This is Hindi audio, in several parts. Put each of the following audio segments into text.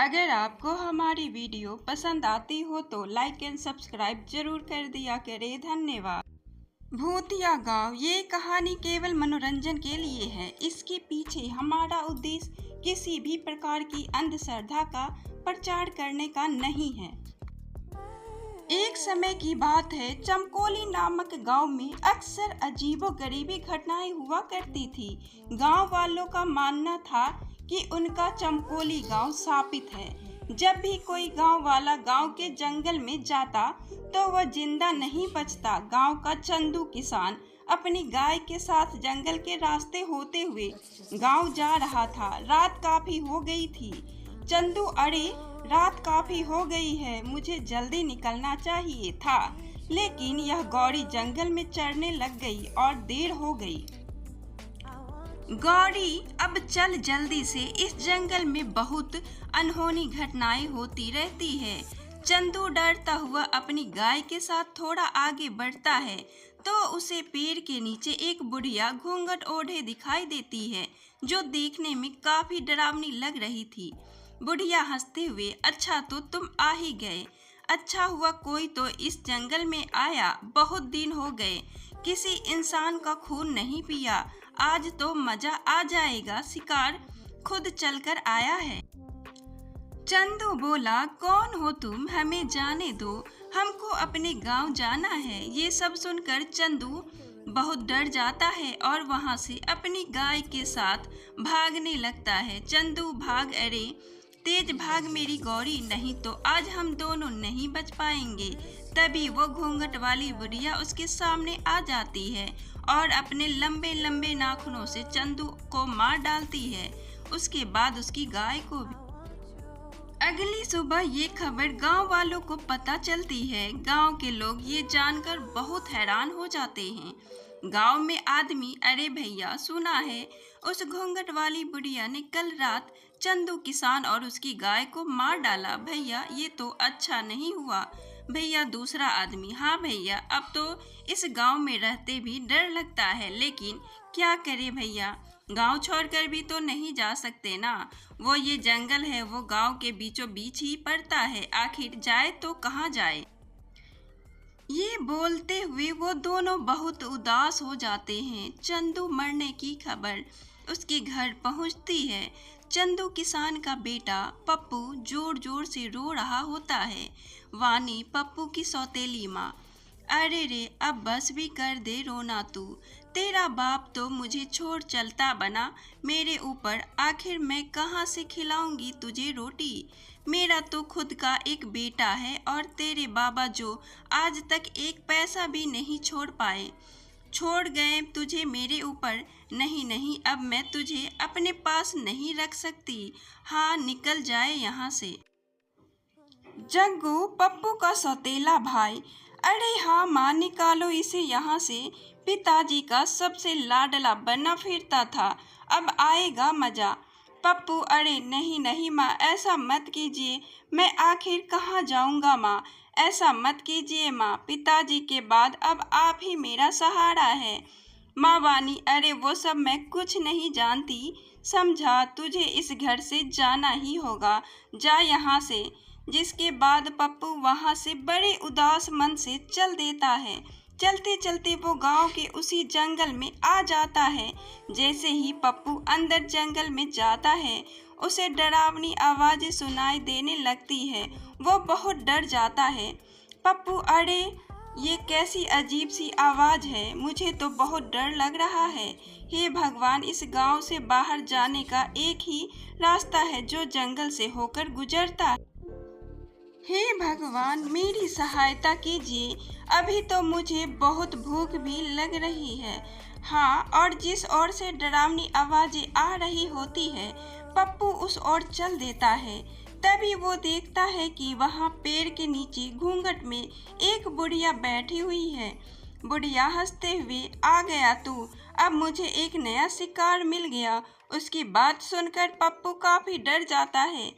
अगर आपको हमारी वीडियो पसंद आती हो तो लाइक एंड सब्सक्राइब जरूर कर दिया करें। धन्यवाद। भूतिया गांव ये कहानी केवल मनोरंजन के लिए है। इसके पीछे हमारा उद्देश्य किसी भी प्रकार की अंधश्रद्धा का प्रचार करने का नहीं है। एक समय की बात है, चमकोली नामक गांव में अक्सर अजीबोगरीबी घटनाएं हुआ करती थी। गांव वालों का मानना था कि उनका चमकोली गांव शापित है। जब भी कोई गांव वाला गांव के जंगल में जाता तो वह जिंदा नहीं बचता। गांव का चंदू किसान अपनी गाय के साथ जंगल के रास्ते होते हुए गांव जा रहा था। रात काफी हो गई थी। चंदू, अरे रात काफी हो गई है, मुझे जल्दी निकलना चाहिए था, लेकिन यह गौरी जंगल में चढ़ने लग गई और देर हो गई। गौरी, अब चल जल्दी से, इस जंगल में बहुत अनहोनी घटनाएं होती रहती है। चंदू डरता हुआ अपनी गाय के साथ थोड़ा आगे बढ़ता है तो उसे पेड़ के नीचे एक बुढ़िया घूंघट ओढ़े दिखाई देती है, जो देखने में काफी डरावनी लग रही थी। बुढ़िया हंसते हुए, अच्छा तो तुम आ ही गए। अच्छा हुआ कोई तो इस जंगल में आया। बहुत दिन हो गए किसी इंसान का खून नहीं पिया। आज तो मजा आ जाएगा। शिकार खुद चलकर आया है। चंदू बोला, कौन हो तुम? हमें जाने दो, हमको अपने गांव जाना है। ये सब सुनकर चंदू बहुत डर जाता है और वहां से अपनी गाय के साथ भागने लगता है। चंदू, भाग, अरे तेज भाग मेरी गौरी, नहीं तो आज हम दोनों नहीं बच पाएंगे। तभी वो घूंघट वाली बुढ़िया उसके सामने आ जाती है और अपने लंबे लंबे नाखूनों से चंदू को मार डालती है, उसके बाद उसकी गाय को भी। अगली सुबह ये खबर गांव वालों को पता चलती है। गांव के लोग ये जानकर बहुत हैरान हो जाते हैं। गांव में आदमी, अरे भैया सुना है, उस घूंघट वाली बुढ़िया ने कल रात चंदू किसान और उसकी गाय को मार डाला। भैया ये तो अच्छा नहीं हुआ। भैया दूसरा आदमी, हाँ भैया, अब तो इस गांव में रहते भी डर लगता है, लेकिन क्या करे भैया, गांव छोड़कर भी तो नहीं जा सकते ना। वो ये जंगल है, वो गांव के बीचों बीच ही पड़ता है, आखिर जाए तो कहाँ जाए। ये बोलते हुए वो दोनों बहुत उदास हो जाते हैं। चंदू मरने की खबर उसके घर पहुंचती है। चंदू किसान का बेटा पप्पू जोर जोर से रो रहा होता है। वानी, पप्पू की सौतेली माँ, अरे रे, अब बस भी कर दे रोना तू। तेरा बाप तो मुझे छोड़ चलता बना मेरे ऊपर, आखिर मैं कहाँ से खिलाऊंगी तुझे रोटी। मेरा तो खुद का एक बेटा है और तेरे बाबा जो आज तक एक पैसा भी नहीं छोड़ पाए, छोड़ गए तुझे मेरे ऊपर। नहीं नहीं, अब मैं तुझे अपने पास नहीं रख सकती। हाँ, निकल जाए यहाँ से। जग्गू, पप्पू का सौतेला भाई, अरे हाँ माँ, निकालो इसे यहाँ से। पिताजी का सबसे लाडला बना फिरता था, अब आएगा मजा। पप्पू, अरे नहीं नहीं माँ, ऐसा मत कीजिए, मैं आखिर कहाँ जाऊँगा माँ, ऐसा मत कीजिए माँ, पिताजी के बाद अब आप ही मेरा सहारा है। माँ वानी, अरे वो सब मैं कुछ नहीं जानती, समझा, तुझे इस घर से जाना ही होगा, जा यहाँ से। जिसके बाद पप्पू वहाँ से बड़े उदास मन से चल देता है। चलते चलते वो गांव के उसी जंगल में आ जाता है। जैसे ही पप्पू अंदर जंगल में जाता है, उसे डरावनी आवाज़ें सुनाई देने लगती है। वो बहुत डर जाता है। पप्पू, अरे ये कैसी अजीब सी आवाज़ है, मुझे तो बहुत डर लग रहा है। हे भगवान, इस गांव से बाहर जाने का एक ही रास्ता है जो जंगल से होकर गुजरता है। हे भगवान, मेरी सहायता कीजिए, अभी तो मुझे बहुत भूख भी लग रही है। हाँ, और जिस ओर से डरावनी आवाज़ें आ रही होती है, पप्पू उस ओर चल देता है। तभी वो देखता है कि वहाँ पेड़ के नीचे घूंघट में एक बुढ़िया बैठी हुई है। बुढ़िया हंसते हुए, आ गया तू, अब मुझे एक नया शिकार मिल गया। उसकी बात सुनकर पप्पू काफ़ी डर जाता है।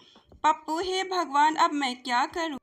पप्पू, हे भगवान, अब मैं क्या करूं?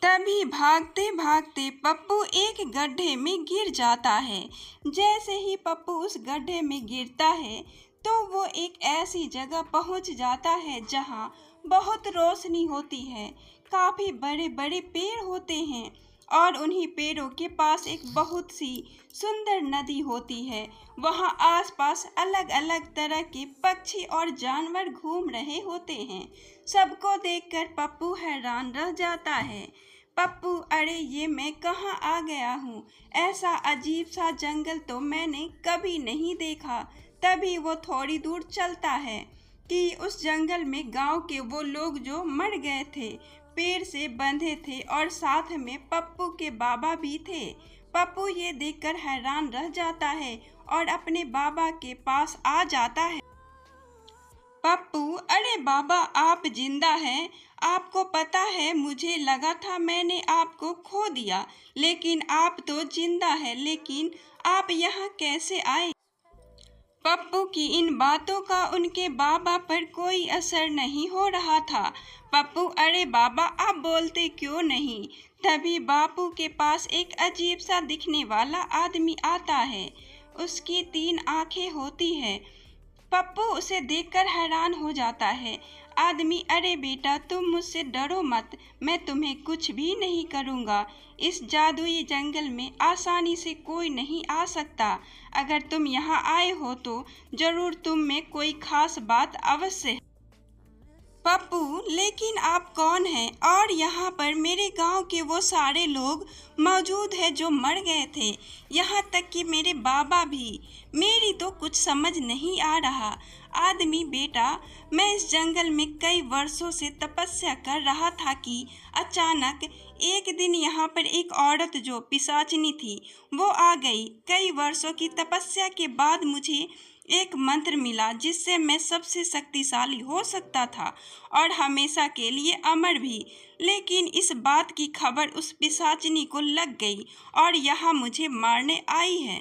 तभी भागते भागते पप्पू एक गड्ढे में गिर जाता है। जैसे ही पप्पू उस गड्ढे में गिरता है, तो वो एक ऐसी जगह पहुंच जाता है जहां बहुत रोशनी होती है। काफी बड़े बड़े पेड़ होते हैं और उन्हीं पेड़ों के पास एक बहुत सी सुंदर नदी होती है। वहाँ आसपास अलग अलग तरह के पक्षी और जानवर घूम रहे होते हैं। सबको देखकर पप्पू हैरान रह जाता है। पप्पू, अरे ये मैं कहाँ आ गया हूँ? ऐसा अजीब सा जंगल तो मैंने कभी नहीं देखा। तभी वो थोड़ी दूर चलता है कि उस जंगल में गांव के वो लोग जो मर गए थे पेड़ से बंधे थे और साथ में पप्पू के बाबा भी थे। पप्पू ये देखकर हैरान रह जाता है और अपने बाबा के पास आ जाता है। पप्पू, अरे बाबा, आप जिंदा हैं? आपको पता है मुझे लगा था मैंने आपको खो दिया, लेकिन आप तो जिंदा है। लेकिन आप यहाँ कैसे आए? पप्पू की इन बातों का उनके बाबा पर कोई असर नहीं हो रहा था। पप्पू, अरे बाबा, आप बोलते क्यों नहीं? तभी बापू के पास एक अजीब सा दिखने वाला आदमी आता है। उसकी 3 आंखें होती है। पप्पू उसे देखकर हैरान हो जाता है। आदमी, अरे बेटा, तुम मुझसे डरो मत, मैं तुम्हें कुछ भी नहीं करूँगा। इस जादुई जंगल में आसानी से कोई नहीं आ सकता। अगर तुम यहाँ आए हो तो जरूर तुम में कोई खास बात अवश्य है। पप्पू, लेकिन आप कौन हैं? और यहाँ पर मेरे गांव के वो सारे लोग मौजूद हैं जो मर गए थे, यहाँ तक कि मेरे बाबा भी। मेरी तो कुछ समझ नहीं आ रहा। आदमी, बेटा, मैं इस जंगल में कई वर्षों से तपस्या कर रहा था कि अचानक एक दिन यहाँ पर एक औरत जो पिशाचिनी थी वो आ गई। कई वर्षों की तपस्या के बाद मुझे एक मंत्र मिला जिससे मैं सबसे शक्तिशाली हो सकता था और हमेशा के लिए अमर भी। लेकिन इस बात की खबर उस पिशाचिनी को लग गई और यहाँ मुझे मारने आई है।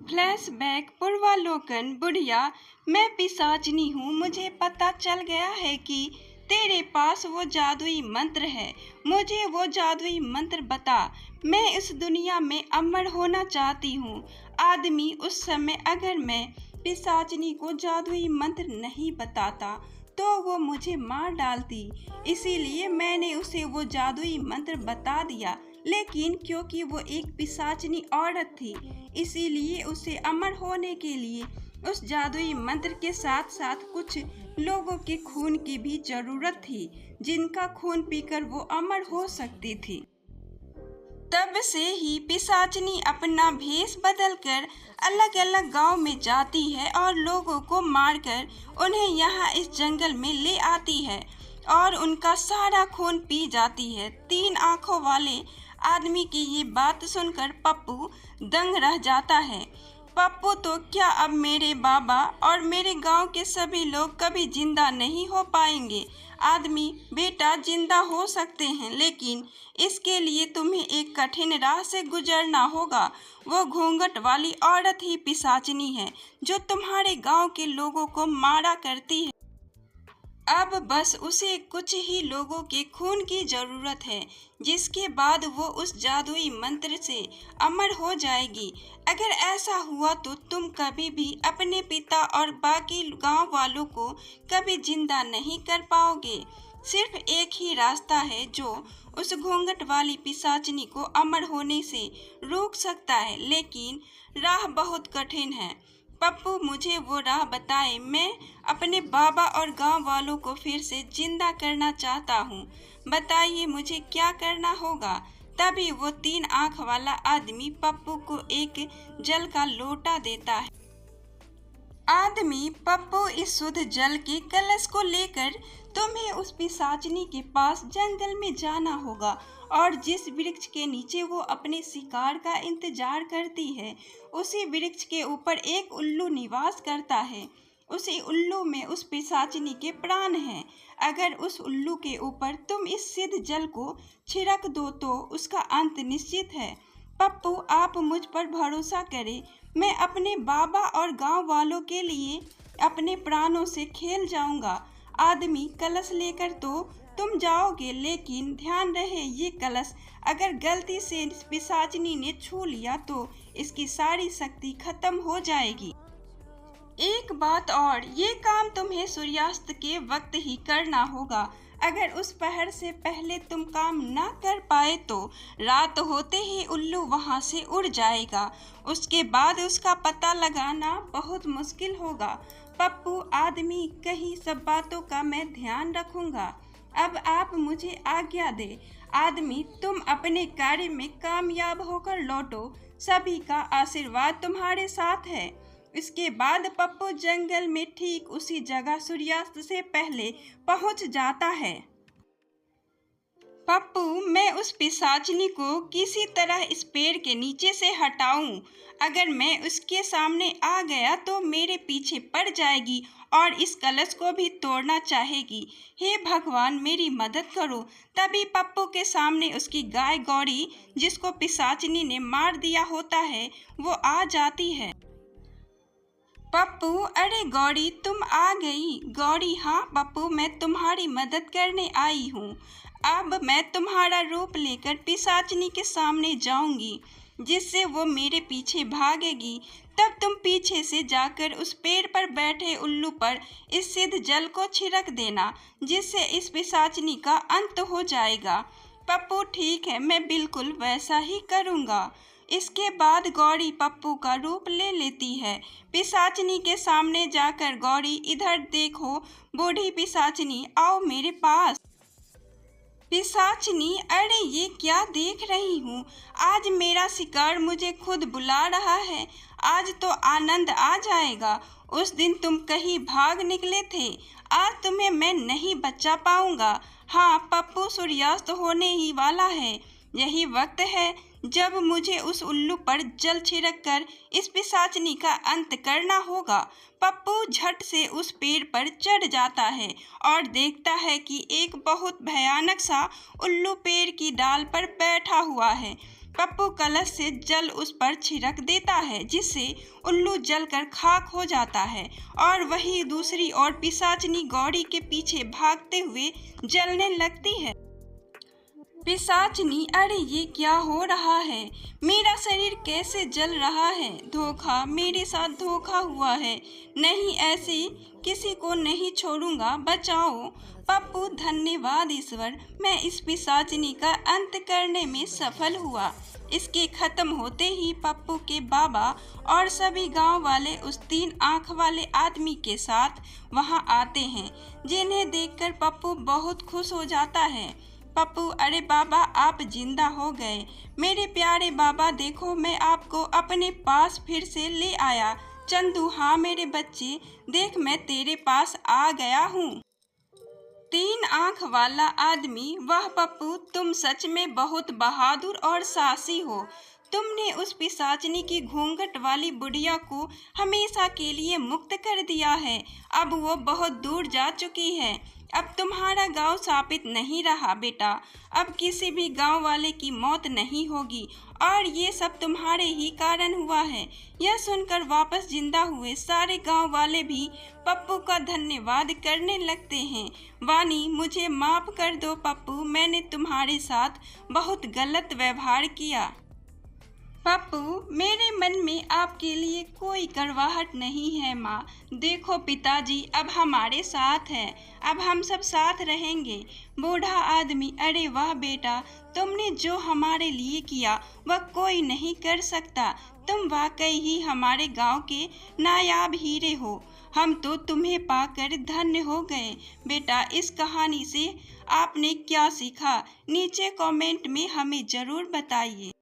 फ्लैशबैक, पूर्वालोकन। बुढ़िया, मैं पिशाचिनी हूँ। मुझे पता चल गया है कि तेरे पास वो जादुई मंत्र है। मुझे वो जादुई मंत्र बता। मैं इस दुनिया में अमर होना चाहती हूँ। आदमी, उस समय अगर मैं पिशाचिनी को जादुई मंत्र नहीं बताता तो वो मुझे मार डालती। इसीलिए मैंने उसे वो जादुई मंत्र बता दिया। लेकिन क्योंकि वो एक पिशाचिनी औरत थी, इसीलिए उसे अमर होने के लिए उस जादुई मंत्र के साथ साथ कुछ लोगों के खून की भी जरूरत थी, जिनका खून पीकर वो अमर हो सकती थी। तब से ही पिशाचिनी अपना भेष बदलकर अलग अलग गांव में जाती है और लोगों को मारकर उन्हें यहाँ इस जंगल में ले आती है और उनका सारा खून पी जाती है। 3 आंखों वाले आदमी की ये बात सुनकर पप्पू दंग रह जाता है। पप्पू, तो क्या अब मेरे बाबा और मेरे गांव के सभी लोग कभी जिंदा नहीं हो पाएंगे? आदमी, बेटा, जिंदा हो सकते हैं, लेकिन इसके लिए तुम्हें एक कठिन राह से गुजरना होगा। वो घूंघट वाली औरत ही पिशाचिनी है जो तुम्हारे गांव के लोगों को मारा करती है। अब बस उसे कुछ ही लोगों के खून की जरूरत है, जिसके बाद वो उस जादुई मंत्र से अमर हो जाएगी। अगर ऐसा हुआ तो तुम कभी भी अपने पिता और बाकी गांव वालों को कभी जिंदा नहीं कर पाओगे। सिर्फ एक ही रास्ता है जो उस घूंघट वाली पिशाचिनी को अमर होने से रोक सकता है, लेकिन राह बहुत कठिन है। पप्पू, मुझे वो राह बताएं। मैं अपने बाबा और गांव वालों को फिर से जिंदा करना चाहता हूँ। बताइए मुझे क्या करना होगा। तभी वो 3 आंख वाला आदमी पप्पू को एक जल का लोटा देता है। आदमी, पप्पू, इस शुद्ध जल के कलश को लेकर तुम्हें उस पिशाचिनी के पास जंगल में जाना होगा और जिस वृक्ष के नीचे वो अपने शिकार का इंतजार करती है, उसी वृक्ष के ऊपर एक उल्लू निवास करता है। उसी उल्लू में उस पिशाचिनी के प्राण हैं। अगर उस उल्लू के ऊपर तुम इस सिद्ध जल को छिड़क दो तो उसका अंत निश्चित है। पप्पू, आप मुझ पर भरोसा करें। मैं अपने बाबा और गांव वालों के लिए अपने प्राणों से खेल जाऊंगा। आदमी, कलश लेकर तो तुम जाओगे, लेकिन ध्यान रहे ये कलश अगर गलती से पिशाचिनी ने छू लिया तो इसकी सारी शक्ति खत्म हो जाएगी। एक बात और, ये काम तुम्हें सूर्यास्त के वक्त ही करना होगा। अगर उस पहर से पहले तुम काम ना कर पाए तो रात होते ही उल्लू वहां से उड़ जाएगा। उसके बाद उसका पता लगाना बहुत मुश्किल होगा। पप्पू आदमी, कहीं सब बातों का मैं ध्यान रखूंगा। अब आप मुझे आज्ञा दे। आदमी, तुम अपने कार्य में कामयाब होकर लौटो। सभी का आशीर्वाद तुम्हारे साथ है। इसके बाद पप्पू जंगल में ठीक उसी जगह सूर्यास्त से पहले पहुंच जाता है। पप्पू, मैं उस पिशाचिनी को किसी तरह इस पेड़ के नीचे से हटाऊं। अगर मैं उसके सामने आ गया तो मेरे पीछे पड़ जाएगी और इस कलश को भी तोड़ना चाहेगी। हे भगवान, मेरी मदद करो। तभी पप्पू के सामने उसकी गाय गौरी, जिसको पिशाचिनी ने मार दिया होता है, वो आ जाती है। पप्पू, अरे गौरी, तुम आ गई। गौरी, हाँ पप्पू, मैं तुम्हारी मदद करने आई हूँ। अब मैं तुम्हारा रूप लेकर पिशाचिनी के सामने जाऊंगी, जिससे वो मेरे पीछे भागेगी। तब तुम पीछे से जाकर उस पेड़ पर बैठे उल्लू पर इस सिद्ध जल को छिड़क देना, जिससे इस पिशाचिनी का अंत हो जाएगा। पप्पू, ठीक है, मैं बिल्कुल वैसा ही करूँगा। इसके बाद गौरी पप्पू का रूप ले लेती है। पिशाचिनी के सामने जाकर गौरी, इधर देखो बूढ़ी पिशाचिनी, आओ मेरे पास। पिशाचिनी, अरे ये क्या देख रही हूँ। आज मेरा शिकार मुझे खुद बुला रहा है। आज तो आनंद आ जाएगा। उस दिन तुम कहीं भाग निकले थे, आज तुम्हें मैं नहीं बचा पाऊंगा। हाँ पप्पू, सूर्यास्त होने ही वाला है। यही वक्त है जब मुझे उस उल्लू पर जल छिड़क कर इस पिशाचिनी का अंत करना होगा। पप्पू झट से उस पेड़ पर चढ़ जाता है और देखता है कि एक बहुत भयानक सा उल्लू पेड़ की डाल पर बैठा हुआ है। पप्पू कलश से जल उस पर छिड़क देता है, जिससे उल्लू जलकर खाक हो जाता है और वही दूसरी ओर पिशाचिनी गौरी के पीछे भागते हुए जलने लगती है। पिशाचिनी, अरे ये क्या हो रहा है। मेरा शरीर कैसे जल रहा है। धोखा, मेरे साथ धोखा हुआ है। नहीं, ऐसे किसी को नहीं छोड़ूंगा, बचाओ। पप्पू, धन्यवाद ईश्वर, मैं इस पिशाचिनी का अंत करने में सफल हुआ। इसके खत्म होते ही पप्पू के बाबा और सभी गांव वाले उस 3 आंख वाले आदमी के साथ वहां आते हैं, जिन्हें देखकर पप्पू बहुत खुश हो जाता है। पप्पू, अरे बाबा, आप जिंदा हो गए। मेरे प्यारे बाबा, देखो मैं आपको अपने पास फिर से ले आया। चंदू, हाँ मेरे बच्चे, देख मैं तेरे पास आ गया हूँ। 3 आंख वाला आदमी, वाह पप्पू, तुम सच में बहुत बहादुर और साहसी हो। तुमने उस पिशाचिनी की घूंघट वाली बुढ़िया को हमेशा के लिए मुक्त कर दिया है। अब वो बहुत दूर जा चुकी है। अब तुम्हारा गांव शापित नहीं रहा बेटा। अब किसी भी गांव वाले की मौत नहीं होगी और ये सब तुम्हारे ही कारण हुआ है। यह सुनकर वापस जिंदा हुए सारे गांव वाले भी पप्पू का धन्यवाद करने लगते हैं। वानी, मुझे माफ कर दो पप्पू, मैंने तुम्हारे साथ बहुत गलत व्यवहार किया। पप्पू, मेरे मन में आपके लिए कोई कड़वाहट नहीं है माँ। देखो पिताजी अब हमारे साथ हैं, अब हम सब साथ रहेंगे। बूढ़ा आदमी, अरे वाह बेटा, तुमने जो हमारे लिए किया वह कोई नहीं कर सकता। तुम वाकई ही हमारे गांव के नायाब हीरे हो। हम तो तुम्हें पाकर धन्य हो गए। बेटा, इस कहानी से आपने क्या सीखा, नीचे कमेंट में हमें ज़रूर बताइए।